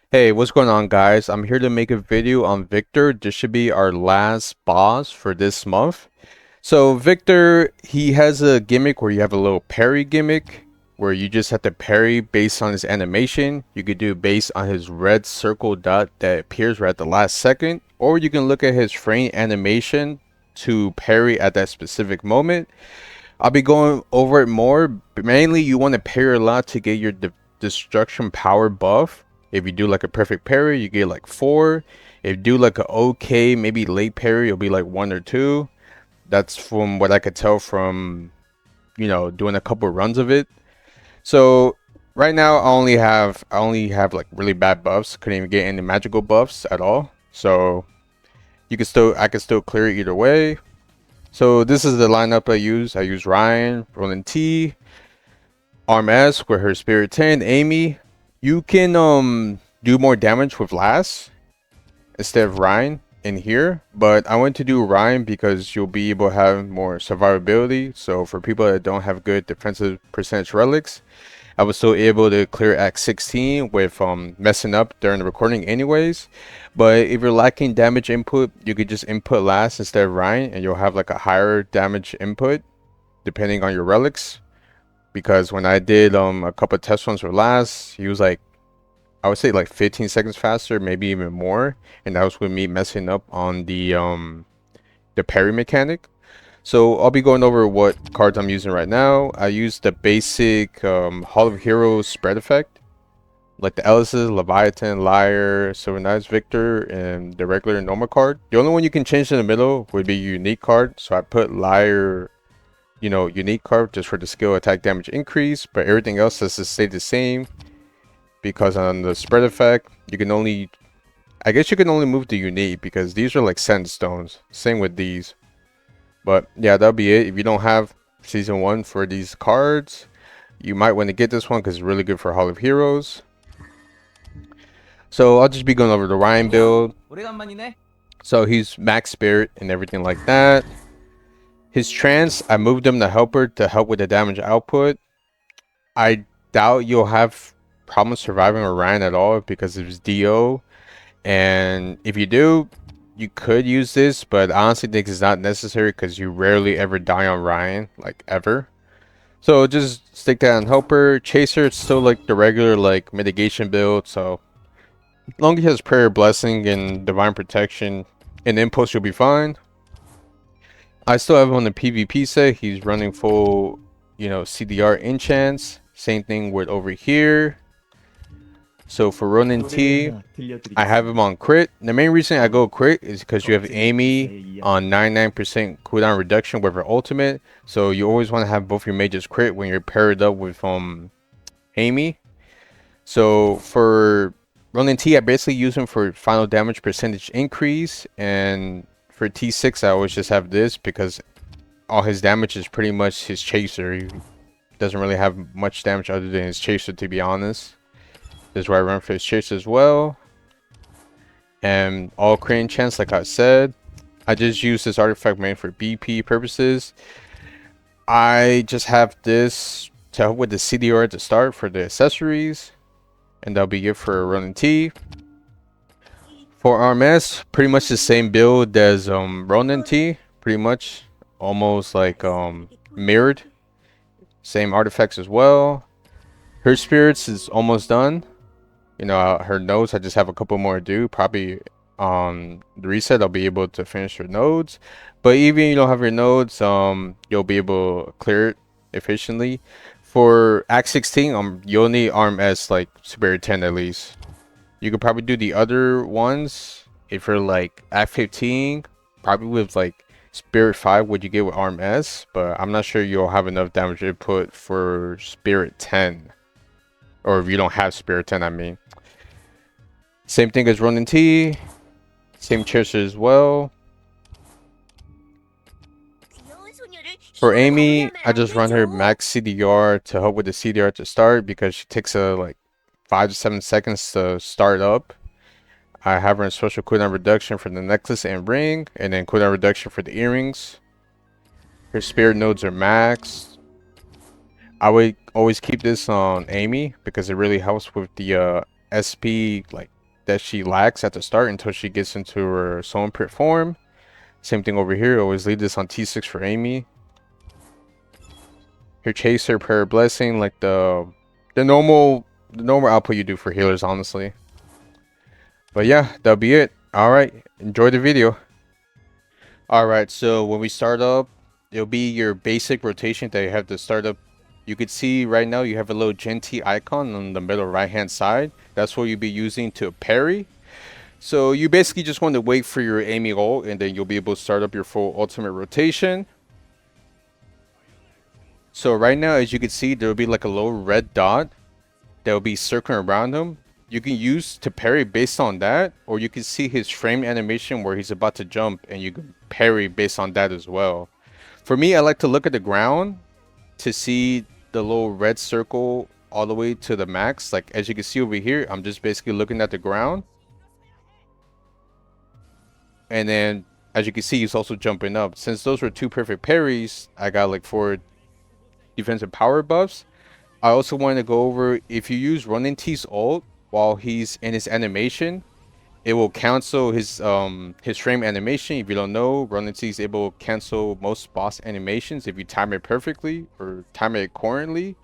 Hey, what's going on, guys? I'm here to make a video on Victor. This should be our last boss for this month. So Victor, he has a gimmick where you have a little parry gimmick where you just have to parry based on his animation. You could do based on his red circle dot that appears right at the last second, or you can look at his frame animation to parry at that specific moment. I'll be going over it more, but mainly you want to parry a lot to get your destruction power buff. If you do like a perfect parry, you get like 4. If you do like a okay, maybe late parry, it'll be like 1 or 2. That's from what I could tell from, doing a couple runs of it. So right now I only have like really bad buffs. Couldn't even get any magical buffs at all. So I can still clear it either way. So this is the lineup I use. I use Ryan, Roland T, Arm S with her Spirit 10, Amy. You can do more damage with Lass instead of Ryan in here, but I went to do Ryan because you'll be able to have more survivability. So for people that don't have good defensive percentage relics, I was still able to clear Act 16 with messing up during the recording anyways. But if you're lacking damage input, you could just input Lass instead of Ryan and you'll have like a higher damage input depending on your relics. Because when I did a couple test runs with Lass, he was like, I would say like 15 seconds faster, maybe even more, and that was with me messing up on the parry mechanic. So I'll be going over what cards I'm using right now. I use the basic Hall of Heroes spread effect, like the Ellis's, Leviathan, Liar, Silver Knights, Victor, and the regular normal card. The only one you can change in the middle would be unique card. So I put Liar, unique card just for the skill attack damage increase, but everything else has to stay the same because on the spread effect, you can only, I guess you can only move the unique because these are like sandstones. Same with these. But yeah, that'll be it. If you don't have season 1 for these cards, you might want to get this one because it's really good for Hall of Heroes. So I'll just be going over the Ryan build. So he's max spirit and everything like that. His trance, I moved him to helper to help with the damage output. I doubt you'll have problems surviving Ryan at all because of his DO. And if you do, you could use this, but I honestly think it's not necessary because you rarely ever die on Ryan, like ever. So just stick that on helper. Chaser, it's still like the regular like mitigation build. So as long as he has prayer, blessing, and divine protection and impulse, you'll be fine. I still have him on the PvP set. He's running full, CDR enchants. Same thing with over here. So for Ronin T, I have him on crit. The main reason I go crit is because you have Amy on 99% cooldown reduction with her ultimate. So you always want to have both your mages crit when you're paired up with Amy. So for Ronin T, I basically use him for final damage percentage increase. And for T6, I always just have this because all his damage is pretty much his chaser. He doesn't really have much damage other than his chaser, to be honest. This is where I run for his chase as well. And all crane chance, like I said. I just use this artifact main for BP purposes. I just have this to help with the CDR at the start for the accessories. And that'll be it for Ronin T. For RMS, pretty much the same build as Ronin T. Pretty much almost like mirrored. Same artifacts as well. Her spirits is almost done. Her nodes, I just have a couple more to do. Probably on the reset, I'll be able to finish her nodes. But even if you don't have your nodes, you'll be able to clear it efficiently. For Act 16, you'll need Arm S like Superior 10 at least. You could probably do the other ones if you're like Act 15, probably with like Spirit 5, what you get with Arm S. But I'm not sure you'll have enough damage input for Spirit 10. Or if you don't have Spirit 10, I mean. Same thing as Ronin T. Same chaser as well. For Amy, I just run her max CDR to help with the CDR to start because she takes like 5 to 7 seconds to start up. I have her in special cooldown reduction for the necklace and ring, and then cooldown reduction for the earrings. Her spirit nodes are maxed. I would always keep this on Amy because it really helps with the SP like that she lacks at the start until she gets into her soul imprint form. Same thing over here. Always leave this on T6 for Amy. Her chaser, prayer, blessing, like the normal output you do for healers, honestly. But yeah, that'll be it. All right, enjoy the video. All right, so when we start up, it'll be your basic rotation that you have to start up. You could see right now you have a little Gen-T icon on the middle right hand side. That's what you'll be using to parry. So you basically just want to wait for your Amy ult, and then you'll be able to start up your full ultimate rotation. So right now, as you can see, there will be like a little red dot that will be circling around him. You can use to parry based on that, or you can see his frame animation where he's about to jump, and you can parry based on that as well. For me, I like to look at the ground to see the little red circle all the way to the max. Like as you can see over here, I'm just basically looking at the ground. And then as you can see, he's also jumping up. Since those were 2 perfect parries, I got like 4 defensive power buffs. I also want to go over, if you use Ronin T's ult while he's in his animation, it will cancel his frame animation. If you don't know, Ronin T is able to cancel most boss animations if you time it perfectly or time it accordingly.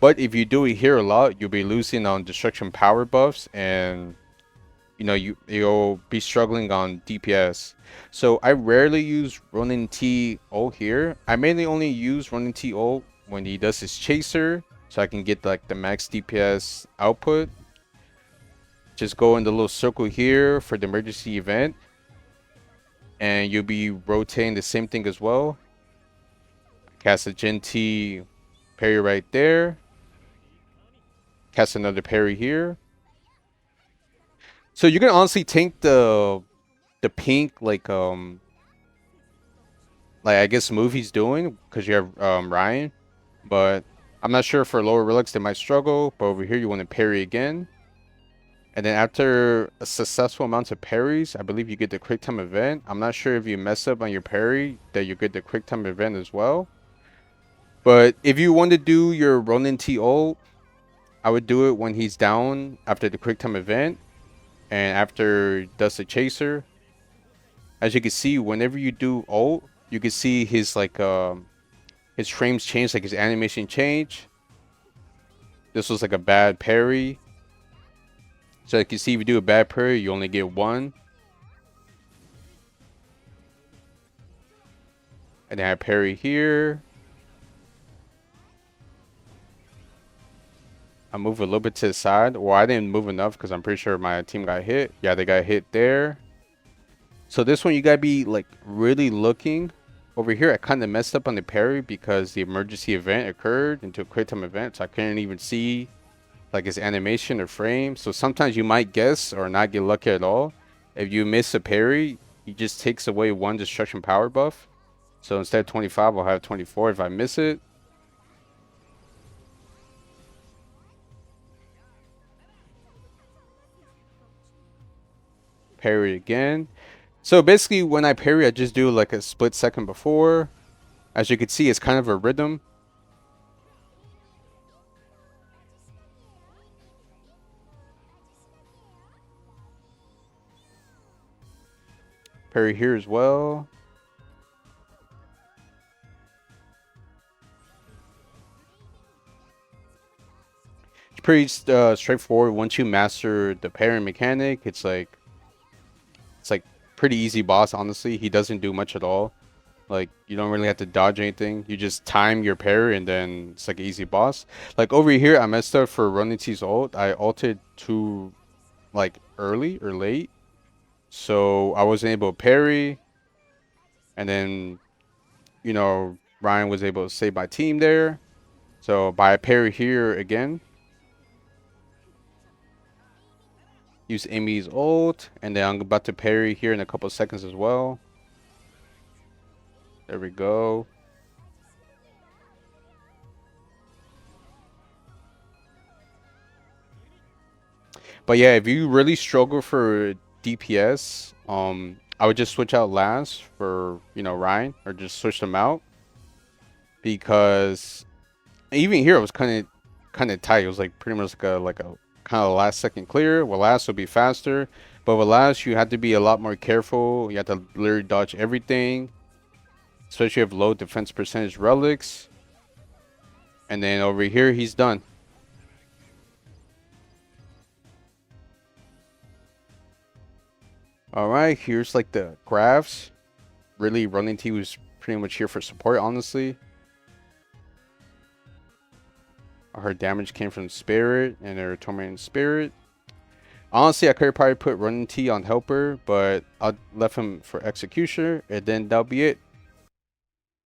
But if you do it here a lot, you'll be losing on destruction power buffs, and you know you'll be struggling on DPS. So I rarely use Ronin T ult here. I mainly only use Ronin T ult when he does his chaser, so I can get like the max DPS output. Just go in the little circle here for the emergency event, and you'll be rotating the same thing as well. Cast a Gen-T parry right there. Cast another parry here. So you can honestly tank the pink like I guess move he's doing, because you have Ryan. But I'm not sure, for lower relics they might struggle. But over here you want to parry again. And then after a successful amount of parries, I believe you get the quick time event. I'm not sure if you mess up on your parry that you get the quick time event as well. But if you want to do your Ronin T ult, I would do it when he's down after the quick time event and after does the chaser. As you can see, whenever you do ult, you can see his like his frames change, like his animation change. This was like a bad parry. So you can see, if you do a bad parry, you only get 1. And then I parry here. I move a little bit to the side. Well, I didn't move enough because I'm pretty sure my team got hit. Yeah, they got hit there. So this one, you gotta be like really looking. Over here, I kind of messed up on the parry because the emergency event occurred into a quick time event, so I couldn't even see like his animation or frame. So sometimes you might guess or not get lucky at all. If you miss a parry, he just takes away 1 destruction power buff. So instead of 25, I'll have 24 if I miss it. Parry again. So basically when I parry, I just do like a split second before. As you can see, it's kind of a rhythm. Parry here as well. It's pretty straightforward. Once you master the parry mechanic, it's like pretty easy boss, honestly. He doesn't do much at all. Like, you don't really have to dodge anything. You just time your parry, and then it's like an easy boss. Like over here, I messed up for Ronin T's ult. I ulted too like early or late, so I wasn't able to parry. And then, you know, Ryan was able to save my team there. So by a parry here again, use Amy's ult, and then I'm about to parry here in a couple of seconds as well. There we go. But yeah, if you really struggle for DPS, I would just switch out Last for, you know, Ryan, or just switch them out, because even here it was kind of tight. It was like pretty much like a kind of last second clear. With last will be faster, but with last you have to be a lot more careful. You have to literally dodge everything, especially if low defense percentage relics. And then over here he's done. Alright, here's like the graphs. Really, Running T was pretty much here for support, honestly. Her damage came from Spirit and her Tormenting Spirit. Honestly, I could probably put Running T on Helper, but I left him for Executioner, and then that'll be it.